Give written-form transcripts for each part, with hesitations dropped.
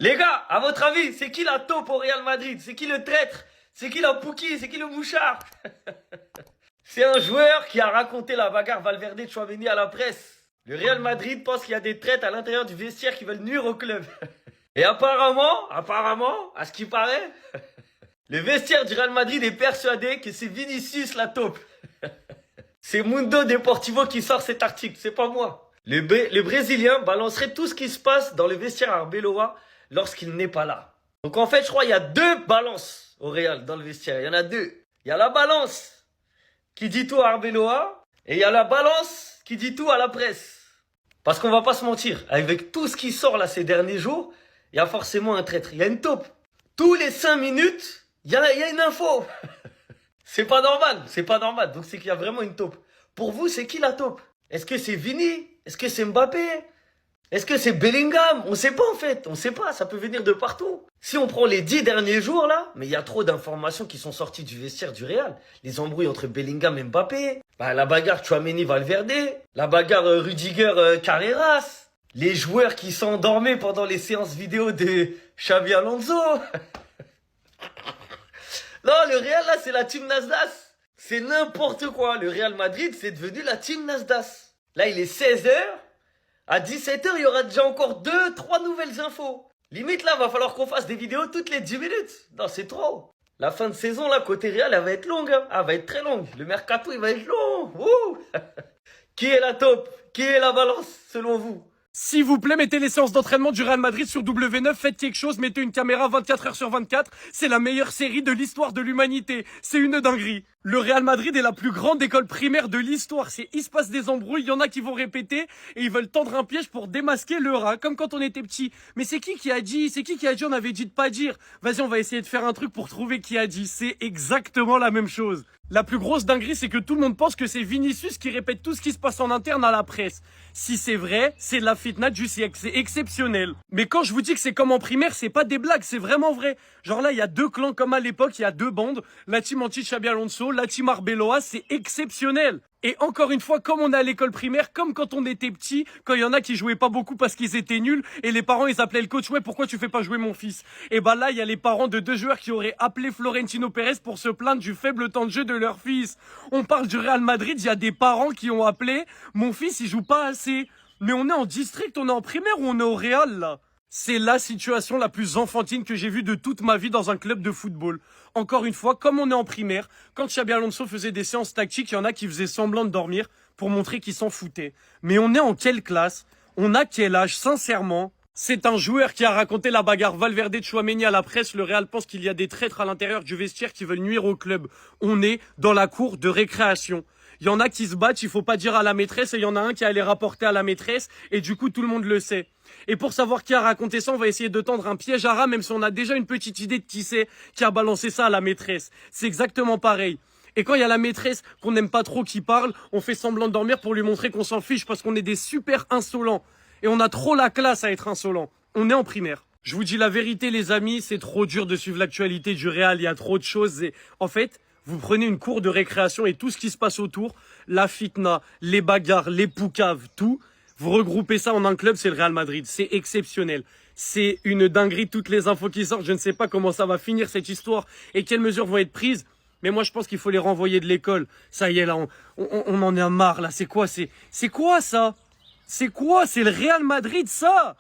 Les gars, à votre avis, c'est qui la taupe au Real Madrid? C'est qui le traître? C'est qui la Pouki? C'est qui le mouchard? C'est un joueur qui a raconté la bagarre Valverde-Tchouaméni à la presse. Le Real Madrid pense qu'il y a des traîtres à l'intérieur du vestiaire qui veulent nuire au club. Et apparemment, à ce qui paraît, le vestiaire du Real Madrid est persuadé que c'est Vinicius la taupe. C'est Mundo Deportivo qui sort cet article, c'est pas moi. Le Brésilien balancerait tout ce qui se passe dans le vestiaire Arbeloa lorsqu'il n'est pas là. Donc en fait, je crois qu'il y a deux balances au Real dans le vestiaire. Il y en a deux. Il y a la balance qui dit tout à Arbeloa et il y a la balance qui dit tout à la presse. Parce qu'on va pas se mentir, avec tout ce qui sort là ces derniers jours, il y a forcément un traître. Il y a une taupe. Tous les 5 minutes, il y a une info. C'est pas normal, c'est pas normal. Donc c'est qu'il y a vraiment une taupe. Pour vous, c'est qui la taupe? Est-ce que c'est Vini? Est-ce que c'est Mbappé? Est-ce que c'est Bellingham? On sait pas en fait, on sait pas, ça peut venir de partout. Si on prend les 10 derniers jours là, mais il y a trop d'informations qui sont sorties du vestiaire du Real. Les embrouilles entre Bellingham et Mbappé, la bagarre Tchouaméni-Valverde, la bagarre Rudiger-Carreras, les joueurs qui s'endormaient pendant les séances vidéo de Xabi Alonso. Non, le Real là, c'est la team Nasdaq. C'est n'importe quoi. Le Real Madrid, c'est devenu la team Nasdaq. Là, il est 16h. À 17h, il y aura déjà encore 2-3 nouvelles infos. Limite, là, va falloir qu'on fasse des vidéos toutes les 10 minutes. Non, c'est trop. La fin de saison, là, côté Real, elle va être longue. Hein. Elle va être très longue. Le mercato, il va être long. Ouh. Qui est la taupe? Qui est la balance, selon vous? S'il vous plaît, mettez les séances d'entraînement du Real Madrid sur W9, faites quelque chose, mettez une caméra 24h sur 24. C'est la meilleure série de l'histoire de l'humanité. C'est une dinguerie. Le Real Madrid est la plus grande école primaire de l'histoire. Il se passe des embrouilles, il y en a qui vont répéter et ils veulent tendre un piège pour démasquer le rat, comme quand on était petit. Mais c'est qui a dit? On avait dit de pas dire. Vas-y, on va essayer de faire un truc pour trouver qui a dit. C'est exactement la même chose. La plus grosse dinguerie, c'est que tout le monde pense que c'est Vinicius qui répète tout ce qui se passe en interne à la presse. Si c'est vrai, c'est la fitna du siècle, c'est exceptionnel. Mais quand je vous dis que c'est comme en primaire, c'est pas des blagues, c'est vraiment vrai. Genre là, il y a deux clans comme à l'époque, il y a deux bandes. La team anti-Xabi Alonso, la team Arbeloa, c'est exceptionnel. Et encore une fois, comme on est à l'école primaire, comme quand on était petit, quand il y en a qui jouaient pas beaucoup parce qu'ils étaient nuls, et les parents ils appelaient le coach, ouais pourquoi tu fais pas jouer mon fils? Et bah là il y a les parents de deux joueurs qui auraient appelé Florentino Pérez pour se plaindre du faible temps de jeu de leur fils. On parle du Real Madrid, il y a des parents qui ont appelé, mon fils il joue pas assez. Mais on est en district, on est en primaire ou on est au Real là? C'est la situation la plus enfantine que j'ai vue de toute ma vie dans un club de football. Encore une fois, comme on est en primaire, quand Xabi Alonso faisait des séances tactiques, il y en a qui faisaient semblant de dormir pour montrer qu'ils s'en foutaient. Mais on est en quelle classe? On a quel âge, sincèrement? C'est un joueur qui a raconté la bagarre Valverde-Tchouaméni à la presse. Le Real pense qu'il y a des traîtres à l'intérieur du vestiaire qui veulent nuire au club. On est dans la cour de récréation. Il y en a qui se battent, il faut pas dire à la maîtresse, et il y en a un qui allait rapporter à la maîtresse, et du coup tout le monde le sait. Et pour savoir qui a raconté ça, on va essayer de tendre un piège à rat, même si on a déjà une petite idée de qui c'est qui a balancé ça à la maîtresse. C'est exactement pareil. Et quand il y a la maîtresse qu'on n'aime pas trop qui parle, on fait semblant de dormir pour lui montrer qu'on s'en fiche parce qu'on est des super insolents. Et on a trop la classe à être insolent. On est en primaire. Je vous dis la vérité les amis, c'est trop dur de suivre l'actualité du Real, il y a trop de choses. Et en fait, vous prenez une cour de récréation et tout ce qui se passe autour, la fitna, les bagarres, les poucaves, tout, vous regroupez ça en un club, c'est le Real Madrid. C'est exceptionnel. C'est une dinguerie, toutes les infos qui sortent. Je ne sais pas comment ça va finir cette histoire et quelles mesures vont être prises. Mais moi, je pense qu'il faut les renvoyer de l'école. Ça y est, là, on en est marre, là. C'est quoi ça? C'est quoi? C'est le Real Madrid, ça?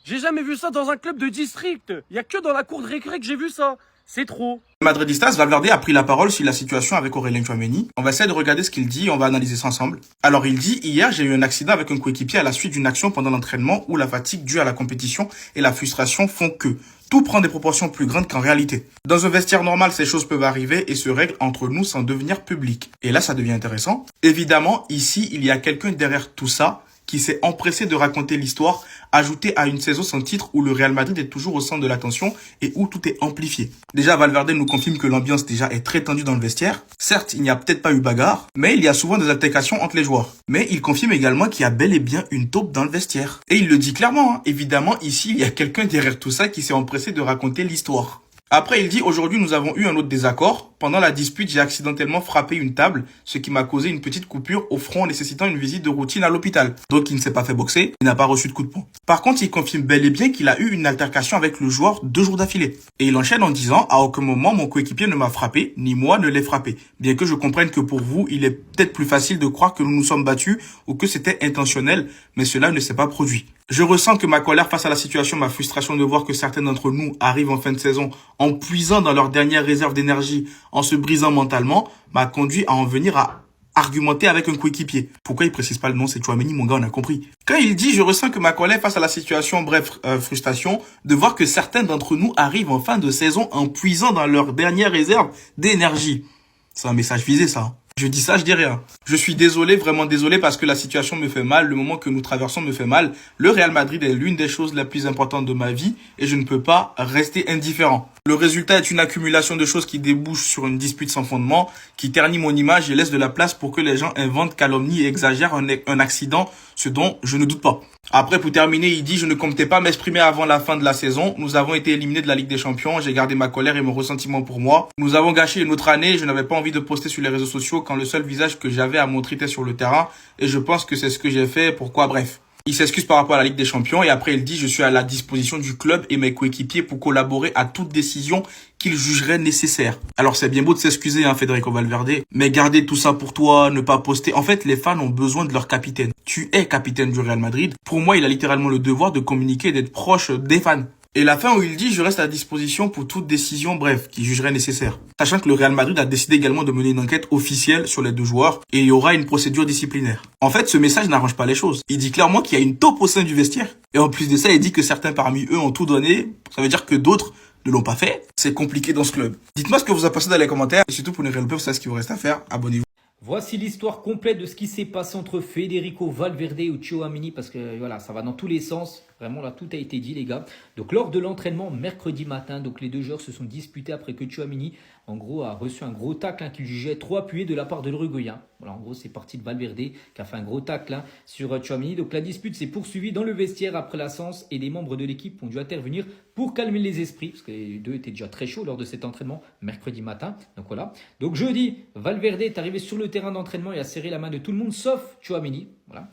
J'ai jamais vu ça dans un club de district. Il y a que dans la cour de récré que j'ai vu ça. C'est trop. Madridistas, Valverde a pris la parole sur la situation avec Aurélien Tchouaméni. On va essayer de regarder ce qu'il dit et on va analyser ça ensemble. Alors il dit, hier j'ai eu un accident avec un coéquipier à la suite d'une action pendant l'entraînement où la fatigue due à la compétition et la frustration font que tout prend des proportions plus grandes qu'en réalité. Dans un vestiaire normal, ces choses peuvent arriver et se règlent entre nous sans devenir public. Et là, ça devient intéressant. Évidemment, ici, il y a quelqu'un derrière tout ça qui s'est empressé de raconter l'histoire, ajouté à une saison sans titre où le Real Madrid est toujours au centre de l'attention et où tout est amplifié. Déjà, Valverde nous confirme que l'ambiance déjà est très tendue dans le vestiaire. Certes, il n'y a peut-être pas eu bagarre, mais il y a souvent des altercations entre les joueurs. Mais il confirme également qu'il y a bel et bien une taupe dans le vestiaire. Et il le dit clairement, hein. Évidemment, ici, il y a quelqu'un derrière tout ça qui s'est empressé de raconter l'histoire. Après, il dit, aujourd'hui, nous avons eu un autre désaccord. Pendant la dispute, j'ai accidentellement frappé une table, ce qui m'a causé une petite coupure au front nécessitant une visite de routine à l'hôpital. Donc, il ne s'est pas fait boxer, il n'a pas reçu de coup de poing. Par contre, il confirme bel et bien qu'il a eu une altercation avec le joueur 2 jours d'affilée. Et il enchaîne en disant, à aucun moment, mon coéquipier ne m'a frappé, ni moi ne l'ai frappé. Bien que je comprenne que pour vous, il est peut-être plus facile de croire que nous nous sommes battus ou que c'était intentionnel, mais cela ne s'est pas produit. Je ressens que ma colère face à la situation, ma frustration de voir que certains d'entre nous arrivent en fin de saison en puisant dans leur dernière réserve d'énergie, en se brisant mentalement, m'a conduit à en venir à argumenter avec un coéquipier. Pourquoi il précise pas le nom, c'est Tchouaméni, mon gars, on a compris. Quand il dit, je ressens que ma colère face à la situation, bref, frustration, de voir que certains d'entre nous arrivent en fin de saison en puisant dans leur dernière réserve d'énergie. C'est un message visé, ça. Je dis ça, je dis rien. Je suis désolé, vraiment désolé parce que la situation me fait mal, le moment que nous traversons me fait mal. Le Real Madrid est l'une des choses les plus importantes de ma vie et je ne peux pas rester indifférent. Le résultat est une accumulation de choses qui débouchent sur une dispute sans fondement, qui ternit mon image et laisse de la place pour que les gens inventent, calomnient et exagèrent un accident, ce dont je ne doute pas. Après, pour terminer, il dit « Je ne comptais pas m'exprimer avant la fin de la saison. Nous avons été éliminés de la Ligue des Champions. J'ai gardé ma colère et mon ressentiment pour moi. Nous avons gâché une autre année. Je n'avais pas envie de poster sur les réseaux sociaux quand le seul visage que j'avais à montrer était sur le terrain. Et je pense que c'est ce que j'ai fait. Pourquoi? Bref. » Il s'excuse par rapport à la Ligue des Champions et après il dit « Je suis à la disposition du club et mes coéquipiers pour collaborer à toute décision qu'il jugerait nécessaire. » Alors c'est bien beau de s'excuser, hein, Federico Valverde, mais garder tout ça pour toi, ne pas poster. En fait, les fans ont besoin de leur capitaine. Tu es capitaine du Real Madrid. Pour moi, il a littéralement le devoir de communiquer et d'être proche des fans. Et la fin où il dit « Je reste à disposition pour toute décision, bref, qui jugerait nécessaire. » Sachant que le Real Madrid a décidé également de mener une enquête officielle sur les 2 joueurs et il y aura une procédure disciplinaire. En fait, ce message n'arrange pas les choses. Il dit clairement qu'il y a une taupe au sein du vestiaire. Et en plus de ça, il dit que certains parmi eux ont tout donné. Ça veut dire que d'autres ne l'ont pas fait. C'est compliqué dans ce club. Dites-moi ce que vous en pensez dans les commentaires. Et surtout pour ne rien louper, vous savez ce qu'il vous reste à faire. Abonnez-vous. Voici l'histoire complète de ce qui s'est passé entre Federico Valverde et Tchouaméni parce que voilà, ça va dans tous les sens. Vraiment là, tout a été dit les gars. Donc lors de l'entraînement mercredi matin, donc les 2 joueurs se sont disputés après que Tchouaméni en gros a reçu un gros tacle qu'il jugeait trop appuyé de la part de l'Uruguayen. Voilà, en gros c'est parti de Valverde qui a fait un gros tacle sur Tchouaméni. Donc la dispute s'est poursuivie dans le vestiaire après la séance et les membres de l'équipe ont dû intervenir pour calmer les esprits parce que les 2 étaient déjà très chauds lors de cet entraînement mercredi matin. Donc voilà. Donc jeudi, Valverde est arrivé sur le terrain d'entraînement et a serré la main de tout le monde sauf Tchouaméni. Voilà.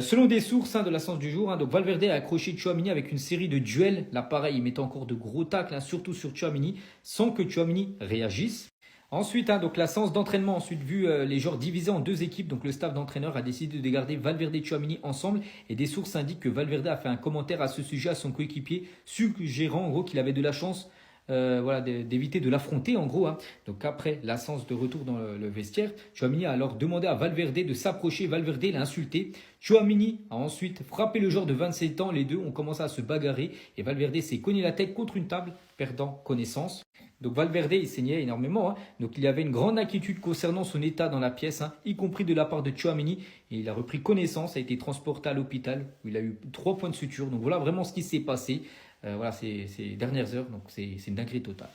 Selon des sources de la séance du jour, donc Valverde a accroché Tchouaméni avec une série de duels. Là, pareil, il mettait encore de gros tacles, surtout sur Tchouaméni, sans que Tchouaméni réagisse. Ensuite, donc la séance d'entraînement, ensuite vu les joueurs divisés en 2 équipes, donc le staff d'entraîneur a décidé de garder Valverde et Tchouaméni ensemble. Et des sources indiquent que Valverde a fait un commentaire à ce sujet à son coéquipier, suggérant en gros qu'il avait de la chance voilà, d'éviter de l'affronter en gros. Donc après la séance de retour dans le vestiaire, Tchouaméni a alors demandé à Valverde de s'approcher. Valverde l'a insulté. Tchouaméni a ensuite frappé le joueur de 27 ans. Les 2 ont commencé à se bagarrer et Valverde s'est cogné la tête contre une table, perdant connaissance. Donc Valverde, il saignait énormément. Donc il y avait une grande inquiétude concernant son état dans la pièce, y compris de la part de Tchouaméni. Et il a repris connaissance, a été transporté à l'hôpital où il a eu 3 points de suture. Donc voilà vraiment ce qui s'est passé. Voilà, ces dernières heures, donc c'est une dinguerie totale.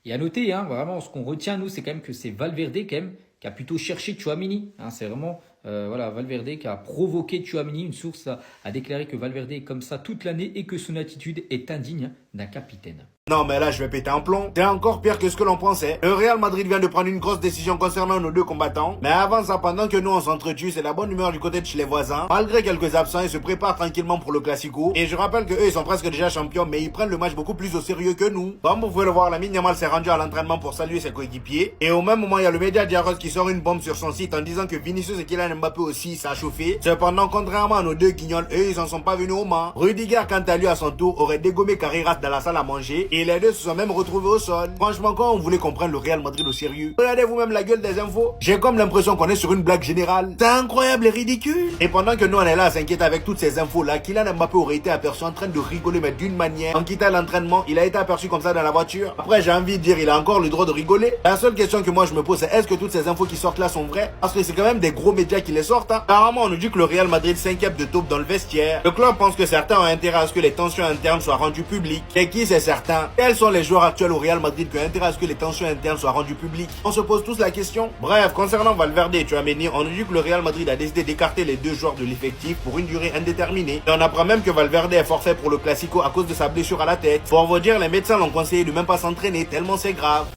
Et à noter, vraiment, ce qu'on retient, nous, c'est quand même que c'est Valverde quand même, qui a plutôt cherché Tchouaméni. C'est vraiment voilà, Valverde qui a provoqué Tchouaméni. Une source a déclaré que Valverde est comme ça toute l'année et que son attitude est indigne d'un capitaine. Non mais là je vais péter un plomb. C'est encore pire que ce que l'on pensait. Le Real Madrid vient de prendre une grosse décision concernant nos 2 combattants. Mais avant ça, pendant que nous on s'entretue, c'est la bonne humeur du côté de chez les voisins. Malgré quelques absents, ils se préparent tranquillement pour le Classico. Et je rappelle que eux ils sont presque déjà champions, mais ils prennent le match beaucoup plus au sérieux que nous. Comme vous pouvez le voir, Lamine Yamal s'est rendu à l'entraînement pour saluer ses coéquipiers. Et au même moment, il y a le média Diarros qui sort une bombe sur son site en disant que Vinicius et Kylian Mbappé aussi ça a chauffé. Cependant, contrairement à nos 2 guignols, eux ils en sont pas venus au Mans. Rudiger, quant à lui à son tour, aurait dégommé Carreras dans la salle à manger. Et les 2 se sont même retrouvés au sol. Franchement, quand on voulait comprendre le Real Madrid au sérieux, regardez vous-même la gueule des infos. J'ai comme l'impression qu'on est sur une blague générale. C'est incroyable et ridicule. Et pendant que nous on est là à s'inquiéter avec toutes ces infos là, Kylian Mbappé aurait été aperçu en train de rigoler, mais d'une manière. En quittant l'entraînement, il a été aperçu comme ça dans la voiture. Après, j'ai envie de dire, il a encore le droit de rigoler. La seule question que moi je me pose, c'est est-ce que toutes ces infos qui sortent là sont vraies? Parce que c'est quand même des gros médias qui les sortent. Apparemment, on nous dit que le Real Madrid s'inquiète de taupe dans le vestiaire. Le club pense que certains ont intérêt à ce que les tensions internes soient rendues publiques. Et qui c'est certain? voisins. Quels sont les joueurs actuels au Real Madrid qui ont intérêt à ce que les tensions internes soient rendues publiques? On se pose tous la question. Bref, concernant Valverde et Tchouaméni, on nous dit que le Real Madrid a décidé d'écarter les deux joueurs de l'effectif pour une durée indéterminée. Et on apprend même que Valverde est forfait pour le Classico à cause de sa blessure à la tête. Pour vous dire, les médecins l'ont conseillé de même pas s'entraîner tellement c'est grave.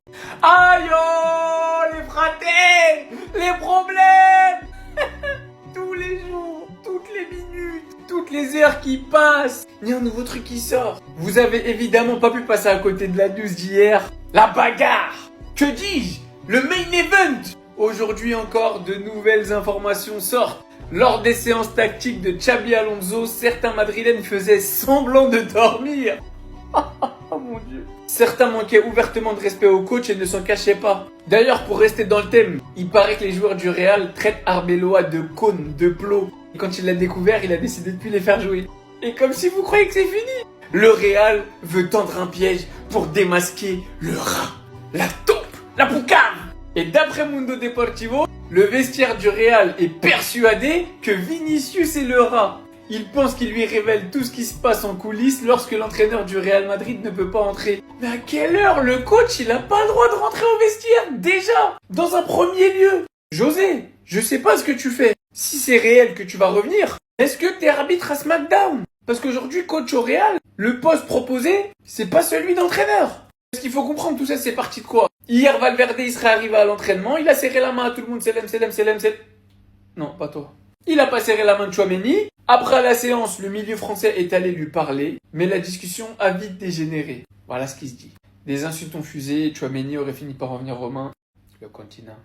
Aïe oh, les fratés, les problèmes. Tous les jours, toutes les minutes, toutes les heures qui passent, il y a un nouveau truc qui sort. Vous avez évidemment pas pu passer à côté de la news d'hier. La bagarre. Que dis-je? Le main event. Aujourd'hui encore, de nouvelles informations sortent. Lors des séances tactiques de Xabi Alonso, certains Madrilènes faisaient semblant de dormir. Oh mon Dieu. Certains manquaient ouvertement de respect au coach et ne s'en cachaient pas. D'ailleurs, pour rester dans le thème, il paraît que les joueurs du Real traitent Arbeloa de cône, de plot. Et quand il l'a découvert, il a décidé de plus les faire jouer. Et comme si vous croyez que c'est fini, le Real veut tendre un piège pour démasquer le rat, la taupe, la poucave. Et d'après Mundo Deportivo, le vestiaire du Real est persuadé que Vinicius est le rat. Il pense qu'il lui révèle tout ce qui se passe en coulisses lorsque l'entraîneur du Real Madrid ne peut pas entrer. Mais à quelle heure le coach il a pas le droit de rentrer au vestiaire déjà? Dans un premier lieu. José, je sais pas ce que tu fais. Si c'est réel que tu vas revenir, est-ce que t'es arbitre à SmackDown? Parce qu'aujourd'hui, coach au Real, le poste proposé, c'est pas celui d'entraîneur. Parce qu'il faut comprendre, tout ça c'est parti de quoi? Hier, Valverde il serait arrivé à l'entraînement, il a serré la main à tout le monde, Selem. Non, pas toi. Il a pas serré la main de Tchouaméni. Après la séance, le milieu français est allé lui parler, mais la discussion a vite dégénéré. Voilà ce qui se dit. Des insultes ont fusé, Tchouaméni aurait fini par revenir aux mains. Le continent.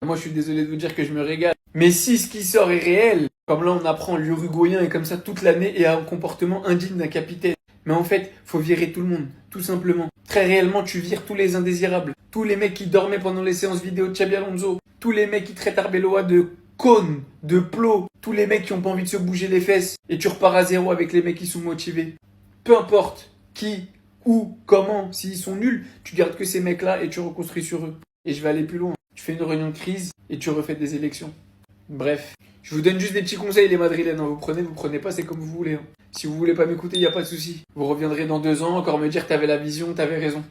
Moi je suis désolé de vous dire que je me régale. Mais si ce qui sort est réel, comme là on apprend l'Uruguayen est comme ça toute l'année et a un comportement indigne d'un capitaine. Mais en fait, faut virer tout le monde, tout simplement. Très réellement, tu vires tous les indésirables. Tous les mecs qui dormaient pendant les séances vidéo de Xabi Alonso. Tous les mecs qui traitent Arbeloa de cône, de plot. Tous les mecs qui ont pas envie de se bouger les fesses. Et tu repars à zéro avec les mecs qui sont motivés. Peu importe qui, où, comment, s'ils sont nuls, tu gardes que ces mecs-là et tu reconstruis sur eux. Et je vais aller plus loin. Tu fais une réunion de crise et tu refais des élections. Bref, je vous donne juste des petits conseils les Madrilènes. Vous prenez pas, c'est comme vous voulez. Si vous voulez pas m'écouter, y a pas de souci. Vous reviendrez dans 2 ans, encore me dire t'avais la vision, t'avais raison.